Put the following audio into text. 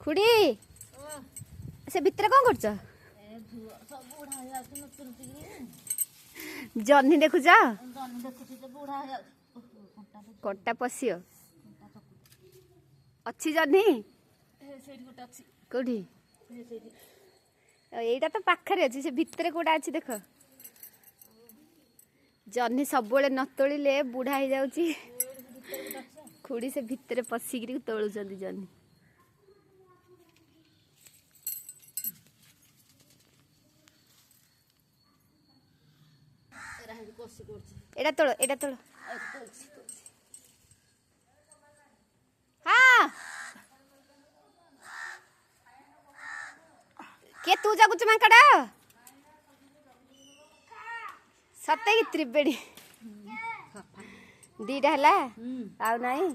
खुड़ी से भितर कौन कर जन्नी देखुच कंटा पशियो अच्छी जन्नी कौटी एटा तो पाखरे अच्छी से भितर कोटा अच्छी देख जन्नी सब न तोड़े बुढ़ा हो जाऊँगी खुड़ी से भितर पशिक तोलुंट जन्नी एटा तोड़ हाँ के तू जगुच मांकड़ा सत्य की त्रिवेणी दीटा है आउ नहीं